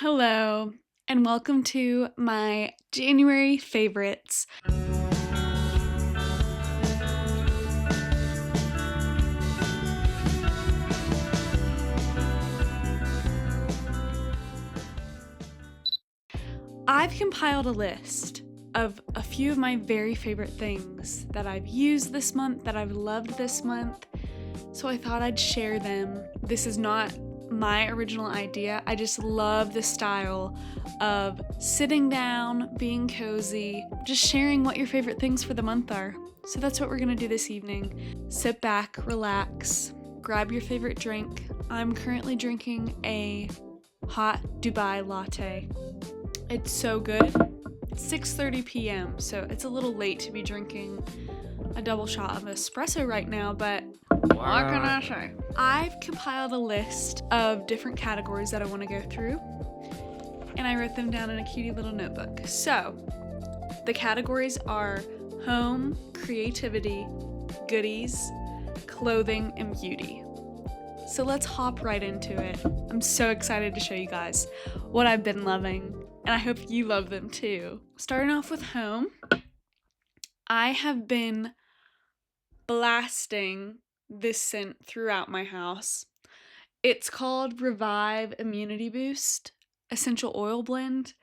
Hello, and welcome to my January favorites. I've compiled a list of a few of my very favorite things that I've used this month, that I've loved this month, so I thought I'd share them. This is not my original idea. I just love the style of sitting down, being cozy, just sharing what your favorite things for the month are. So that's what we're gonna do this evening. Sit back, relax, grab your favorite drink. I'm currently drinking a hot Dubai latte. It's so good. It's 6:30 p.m., so it's a little late to be drinking a double shot of espresso right now, but what can I say? I've compiled a list of different categories that I want to go through, and I wrote them down in a cutie little notebook. So, the categories are home, creativity, goodies, clothing, and beauty. So let's hop right into it. I'm so excited to show you guys what I've been loving, and I hope you love them too. Starting off with home, I have been blasting this scent throughout my house. It's called Revive Immunity Boost Essential Oil Blend,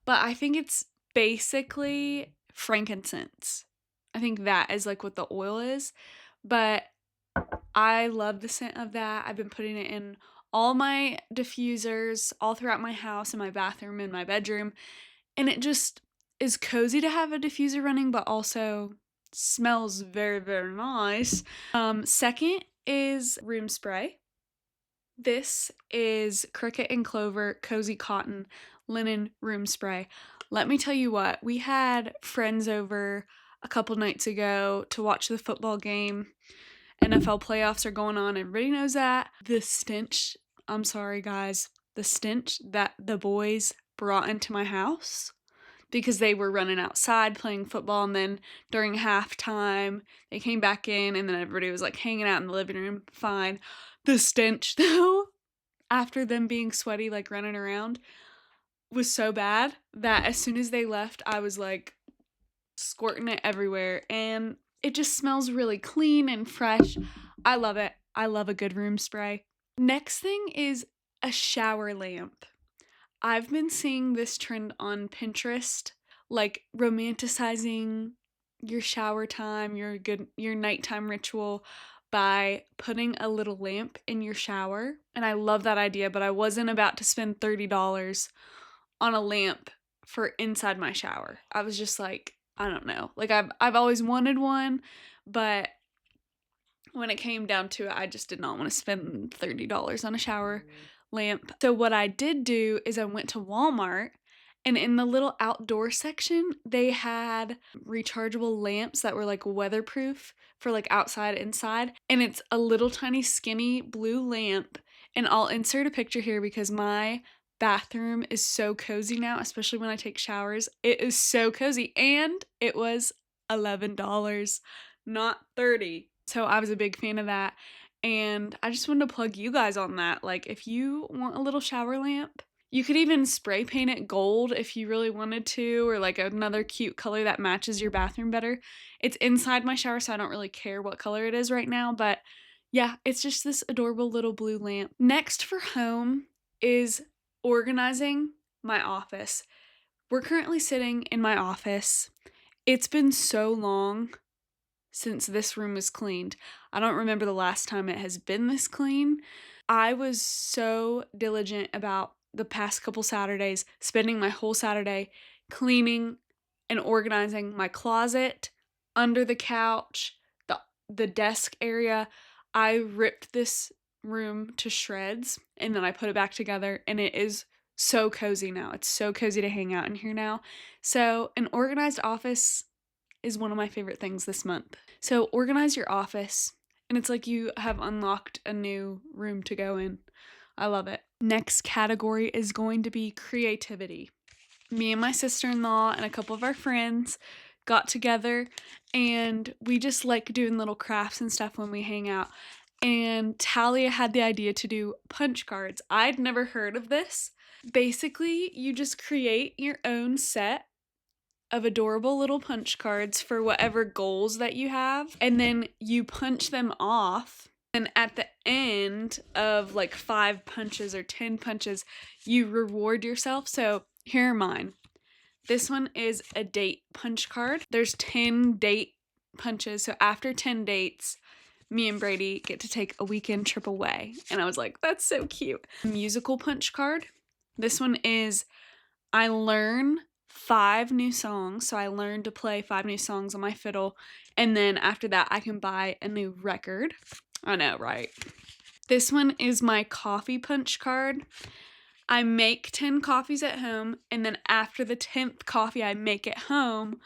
but I think it's basically frankincense. I think that is like what the oil is, but I love the scent of that. I've been putting it in all my diffusers all throughout my house, in my bathroom, in my bedroom, and it just is cozy to have a diffuser running, but also smells very, very nice. Second is room spray. This is Cricket and Clover Cozy Cotton Linen Room Spray. Let me tell you what, we had friends over a couple nights ago to watch the football game. NFL playoffs are going on, everybody knows that. The stench, I'm sorry guys, the stench that the boys brought into my house, because they were running outside playing football, and then during halftime they came back in, and then everybody was like hanging out in the living room fine. The stench though, after them being sweaty like running around, was so bad that as soon as they left I was like squirting it everywhere, and it just smells really clean and fresh. I love it. I love a good room spray. Next thing is a shower lamp. I've been seeing this trend on Pinterest, like romanticizing your shower time, your nighttime ritual by putting a little lamp in your shower. And I love that idea, but I wasn't about to spend $30 on a lamp for inside my shower. I was just like, I don't know. Like I've always wanted one, but when it came down to it, I just did not want to spend $30 on a shower lamp. So what I did do is I went to Walmart, and in the little outdoor section, they had rechargeable lamps that were like weatherproof for like outside, inside. And it's a little tiny skinny blue lamp. And I'll insert a picture here because my bathroom is so cozy now, especially when I take showers. It is so cozy, and it was $11, not 30. So I was a big fan of that, and I just wanted to plug you guys on that. Like, if you want a little shower lamp, you could even spray paint it gold if you really wanted to, or like another cute color that matches your bathroom better. It's inside my shower, so I don't really care what color it is right now, but yeah, it's just this adorable little blue lamp. Next for home is organizing my office. We're currently sitting in my office. It's been so long since this room was cleaned. I don't remember the last time it has been this clean. I was so diligent about the past couple Saturdays, spending my whole Saturday cleaning and organizing my closet, under the couch, the desk area. I ripped this room to shreds, and then I put it back together, and it is so cozy now. It's so cozy to hang out in here now. So an organized office is one of my favorite things this month. So organize your office, and it's like you have unlocked a new room to go in. I love it. Next category is going to be creativity. Me and my sister-in-law and a couple of our friends got together, and we just like doing little crafts and stuff when we hang out. And Talia had the idea to do punch cards. I'd never heard of this, Basically, you just create your own set of adorable little punch cards for whatever goals that you have, and then you punch them off. And at the end of like 5 punches or 10 punches, you reward yourself. So here are mine. This one is a date punch card. There's 10 date punches. So after 10 dates, me and Brady get to take a weekend trip away. And I was like, that's so cute. Musical punch card. This one is I learn 5 new songs. So I learn to play 5 new songs on my fiddle. And then after that, I can buy a new record. I know, right? This one is my coffee punch card. I make 10 coffees at home, and then after the 10th coffee I make at home,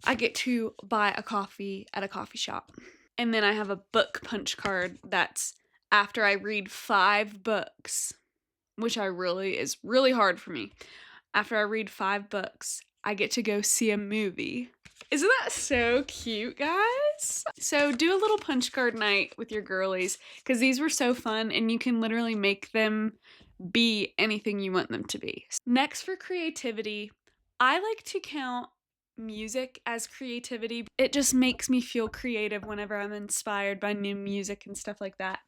I get to buy a coffee at a coffee shop. And then I have a book punch card that's after I read 5 books, which is really hard for me. After I read 5 books, I get to go see a movie. Isn't that so cute, guys? So do a little punch card night with your girlies, because these were so fun and you can literally make them be anything you want them to be. Next, for creativity, I like to count music as creativity. It just makes me feel creative whenever I'm inspired by new music and stuff like that.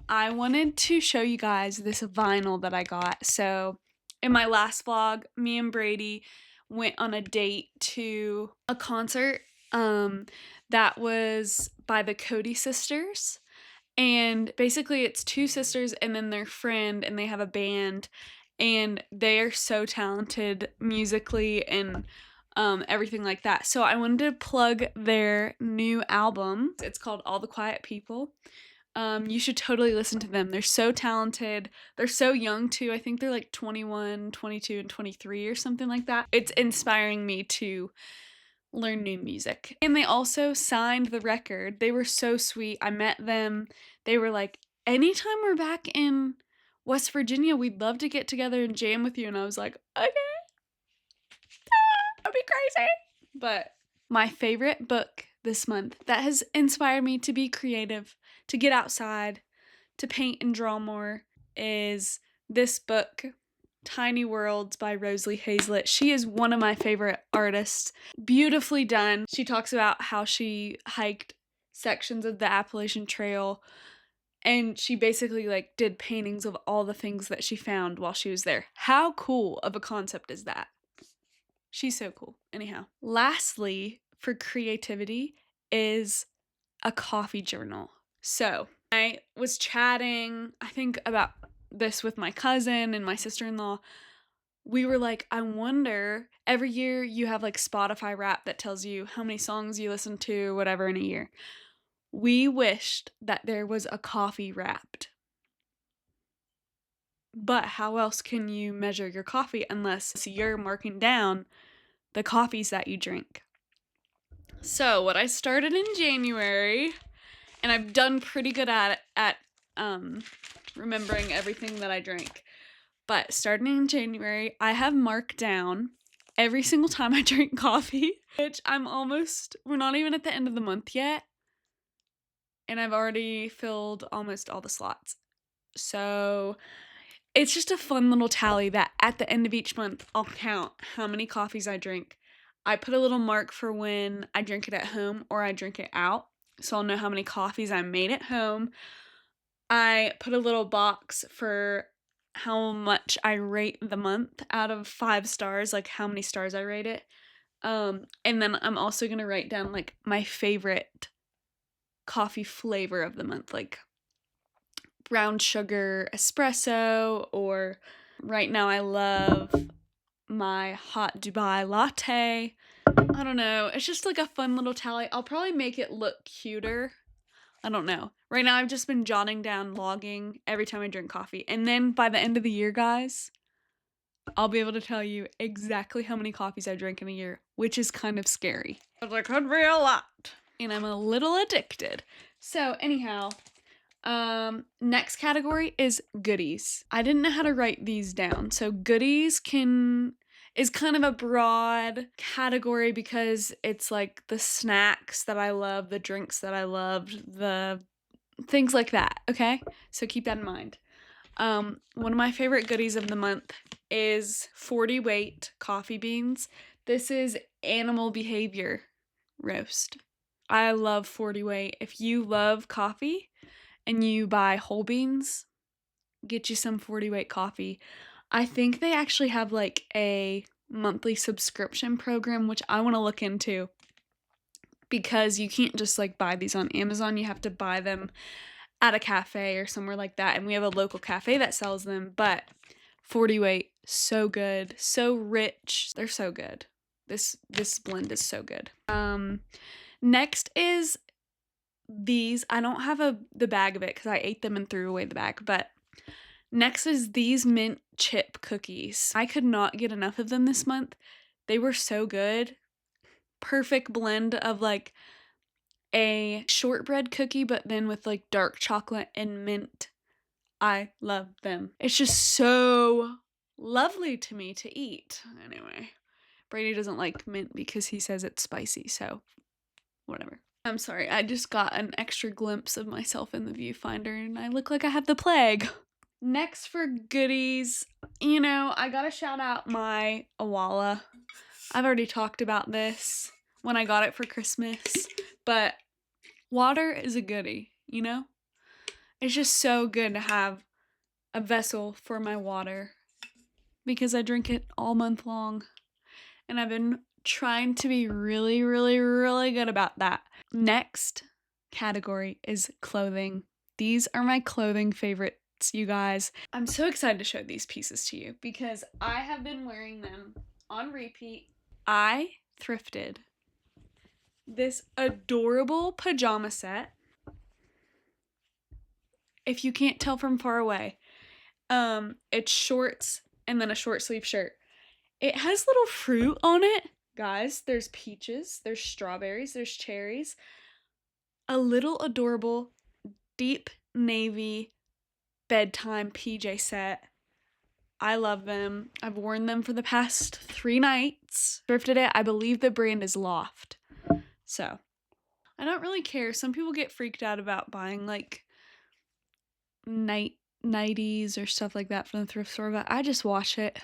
I wanted to show you guys this vinyl that I got. So in my last vlog, me and Brady went on a date to a concert that was by the Cody sisters. And basically it's 2 sisters and then their friend, and they have a band, and they are so talented musically and everything like that. So I wanted to plug their new album. It's called All the Quiet People. You should totally listen to them. They're so talented. They're so young too. I think they're like 21, 22, and 23 or something like that. It's inspiring me to learn new music. And they also signed the record. They were so sweet. I met them. They were like, anytime we're back in West Virginia, we'd love to get together and jam with you. And I was like, okay, that'd be crazy. But my favorite book this month that has inspired me to be creative, to get outside, to paint and draw more is this book, Tiny Worlds by Rosalie Hazlett. She is one of my favorite artists. Beautifully done. She talks about how she hiked sections of the Appalachian Trail, and she basically like did paintings of all the things that she found while she was there. How cool of a concept is that? She's so cool. Anyhow, lastly, for creativity is a coffee journal. So I was chatting, I think, about this with my cousin and my sister-in-law. We were like, I wonder, every year you have like Spotify Wrap that tells you how many songs you listen to, whatever, in a year. We wished that there was a coffee Wrapped. But how else can you measure your coffee unless you're marking down the coffees that you drink? So what I started in January, and I've done pretty good at remembering everything that I drank. But starting in January, I have marked down every single time I drink coffee, which we're not even at the end of the month yet, and I've already filled almost all the slots. So it's just a fun little tally that at the end of each month, I'll count how many coffees I drink. I put a little mark for when I drink it at home or I drink it out, so I'll know how many coffees I made at home. I put a little box for how much I rate the month out of 5 stars, like how many stars I rate it. And then I'm also going to write down like my favorite coffee flavor of the month, like brown sugar espresso, or right now I love my hot Dubai latte. I don't know. It's just like a fun little tally. I'll probably make it look cuter. I don't know. Right now I've just been jotting down, logging every time I drink coffee. And then by the end of the year, guys, I'll be able to tell you exactly how many coffees I drink in a year, which is kind of scary. But it could be a lot. And I'm a little addicted. So anyhow, next category is goodies. I didn't know how to write these down. So goodies is kind of a broad category because it's like the snacks that I love, the drinks that I loved, the things like that, okay? So keep that in mind. One of my favorite goodies of the month is 40 weight coffee beans. This is animal behavior roast. I love 40 weight. If you love coffee and you buy whole beans, get you some 40 weight coffee. I think they actually have like a monthly subscription program, which I want to look into, because you can't just like buy these on Amazon. You have to buy them at a cafe or somewhere like that. And we have a local cafe that sells them, but 40 weight, so good, so rich. They're so good. This blend is so good. Next is these. I don't have the bag of it because I ate them and threw away the bag, but next is these mint chip cookies. I could not get enough of them this month. They were so good. Perfect blend of like a shortbread cookie, but then with like dark chocolate and mint. I love them. It's just so lovely to me to eat. Anyway, Brady doesn't like mint because he says it's spicy, so whatever. I'm sorry, I just got an extra glimpse of myself in the viewfinder and I look like I have the plague. Next for goodies, I gotta shout out my Awala. I've already talked about this when I got it for Christmas, but water is a goodie, It's just so good to have a vessel for my water because I drink it all month long. And I've been trying to be really, really, really good about that. Next category is clothing. These are my clothing favorites, you guys. I'm so excited to show these pieces to you because I have been wearing them on repeat. I thrifted this adorable pajama set. If you can't tell from far away, it's shorts and then a short sleeve shirt. It has little fruit on it. Guys, there's peaches, there's strawberries, there's cherries. A little adorable deep navy bedtime PJ set. I love them. I've worn them for the past 3 nights. Thrifted it. I believe the brand is Loft. So, I don't really care. Some people get freaked out about buying like nighties or stuff like that from the thrift store, but I just wash it.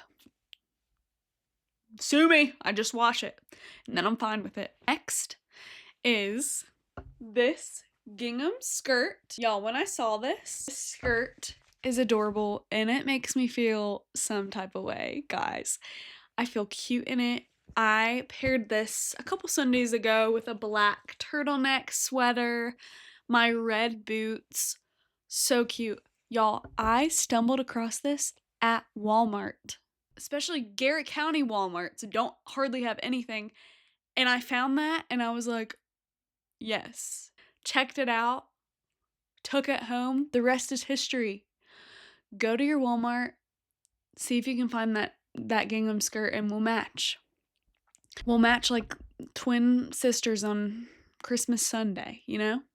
Sue me. I just wash it. And then I'm fine with it. Next is this gingham skirt. Y'all, when I saw this skirt is adorable and it makes me feel some type of way, guys. I feel cute in it. I paired this a couple Sundays ago with a black turtleneck sweater, my red boots. So cute. Y'all, I stumbled across this at Walmart, especially Garrett County Walmarts don't hardly have anything. And I found that and I was like, yes. Checked it out, took it home. The rest is history. Go to your Walmart, see if you can find that gingham skirt and we'll match. We'll match like twin sisters on Christmas Sunday,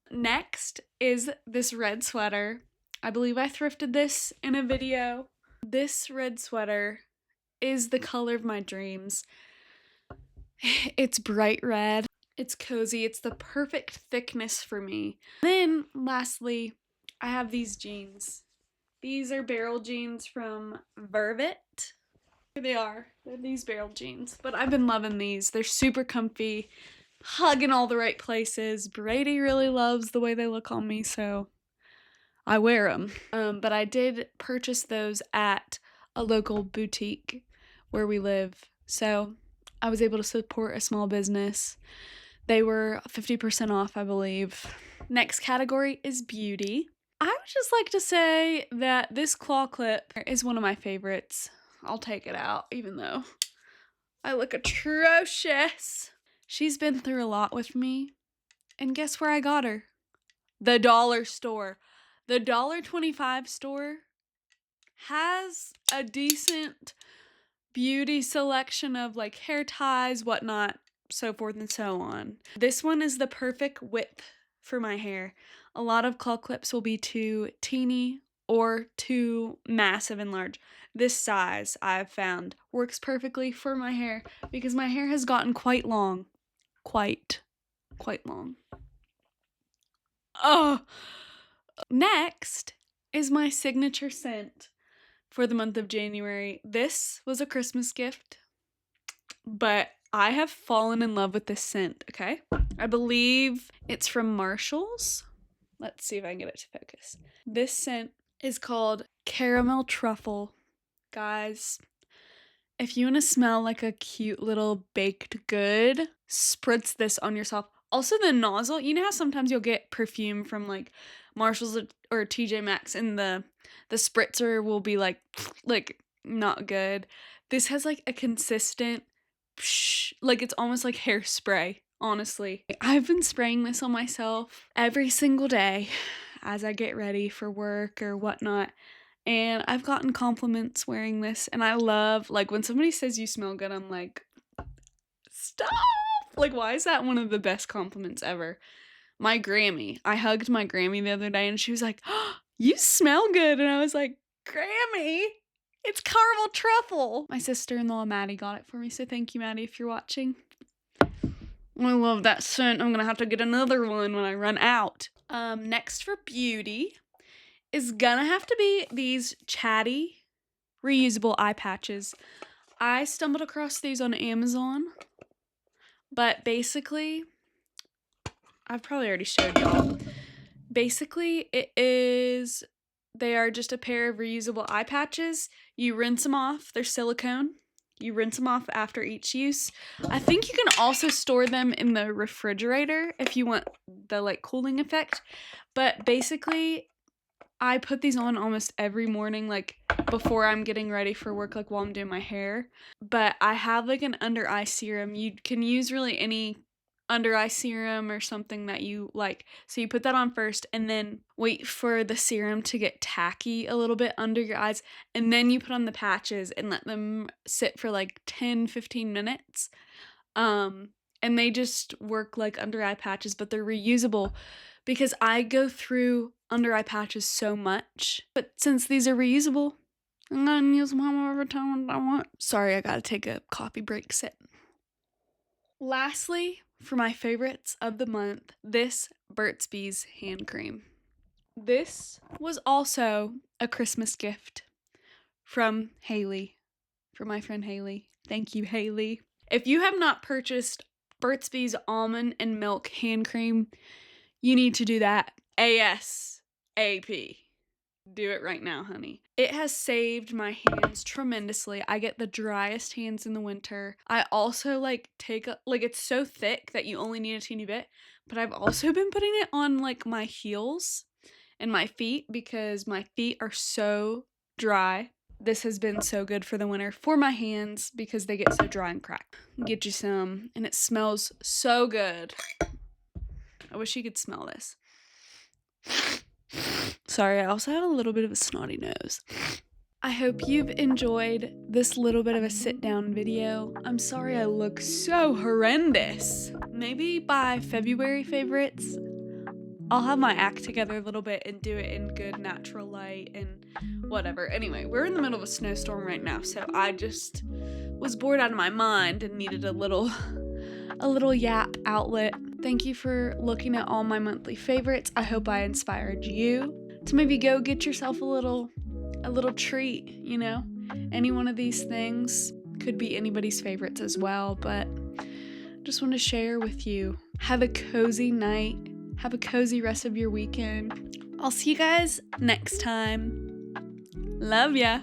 Next is this red sweater. I believe I thrifted this in a video. This red sweater is the color of my dreams. It's bright red. It's cozy. It's the perfect thickness for me. Then, lastly, I have these jeans. These are barrel jeans from Vervet. Here they are. They're these barrel jeans. But I've been loving these. They're super comfy. Hug in all the right places. Brady really loves the way they look on me, so I wear them. But I did purchase those at a local boutique where we live. So I was able to support a small business. They were 50% off, I believe. Next category is beauty. I would just like to say that this claw clip is one of my favorites. I'll take it out, even though I look atrocious. She's been through a lot with me. And guess where I got her? The dollar store. The $1.25 store has a decent beauty selection of like hair ties, whatnot, so forth and so on. This one is the perfect width for my hair. A lot of claw clips will be too teeny or too massive and large. This size, I've found, works perfectly for my hair because my hair has gotten quite long. Quite long. Oh! Next is my signature scent for the month of January. This was a Christmas gift, but I have fallen in love with this scent, okay? I believe it's from Marshall's. Let's see if I can get it to focus. This scent is called Caramel Truffle. Guys, if you want to smell like a cute little baked good, spritz this on yourself. Also, the nozzle, you know how sometimes you'll get perfume from like Marshall's or TJ Maxx and the spritzer will be like not good. This has like a consistent like it's almost like hairspray, honestly. I've been spraying this on myself every single day as I get ready for work or whatnot. And I've gotten compliments wearing this, and I love, like, when somebody says you smell good, I'm like, stop! Like, why is that one of the best compliments ever? My Grammy. I hugged my Grammy the other day, and she was like, oh, you smell good. And I was like, Grammy? It's caramel truffle. My sister-in-law, Maddie, got it for me, so thank you, Maddie, if you're watching. I love that scent. I'm gonna have to get another one when I run out. Next for beauty is gonna have to be these Chatty reusable eye patches. I stumbled across these on Amazon, but basically, I've probably already showed y'all. Basically, they are just a pair of reusable eye patches. You rinse them off, they're silicone. You rinse them off after each use. I think you can also store them in the refrigerator if you want the like cooling effect. But basically, I put these on almost every morning, like before I'm getting ready for work, like while I'm doing my hair. But I have like an under eye serum. You can use really any under eye serum or something that you like. So you put that on first and then wait for the serum to get tacky a little bit under your eyes. And then you put on the patches and let them sit for like 10-15 minutes. And they just work like under eye patches, but they're reusable because I go through under eye patches so much. But since these are reusable, I'm gonna use them however time I want. Sorry, I gotta take a coffee break sip. Lastly, for my favorites of the month, this Burt's Bees hand cream. This was also a Christmas gift from Haley, from my friend Haley. Thank you, Haley. If you have not purchased Burt's Bees almond and milk hand cream, you need to do that ASAP. Do it right now, honey. It has saved my hands tremendously. I get the driest hands in the winter. I also it's so thick that you only need a teeny bit, but I've also been putting it on like my heels and my feet because my feet are so dry. This has been so good for the winter for my hands because they get so dry and cracked. Get you some, and it smells so good. I wish you could smell this. Sorry, I also have a little bit of a snotty nose. I hope you've enjoyed this little bit of a sit-down video. I'm sorry I look so horrendous. Maybe by February favorites, I'll have my act together a little bit and do it in good natural light and whatever. Anyway, we're in the middle of a snowstorm right now, so I just was bored out of my mind and needed a little yap outlet. Thank you for looking at all my monthly favorites. I hope I inspired you to maybe go get yourself a little treat, you know? Any one of these things could be anybody's favorites as well, but just want to share with you. Have a cozy night. Have a cozy rest of your weekend. I'll see you guys next time. Love ya.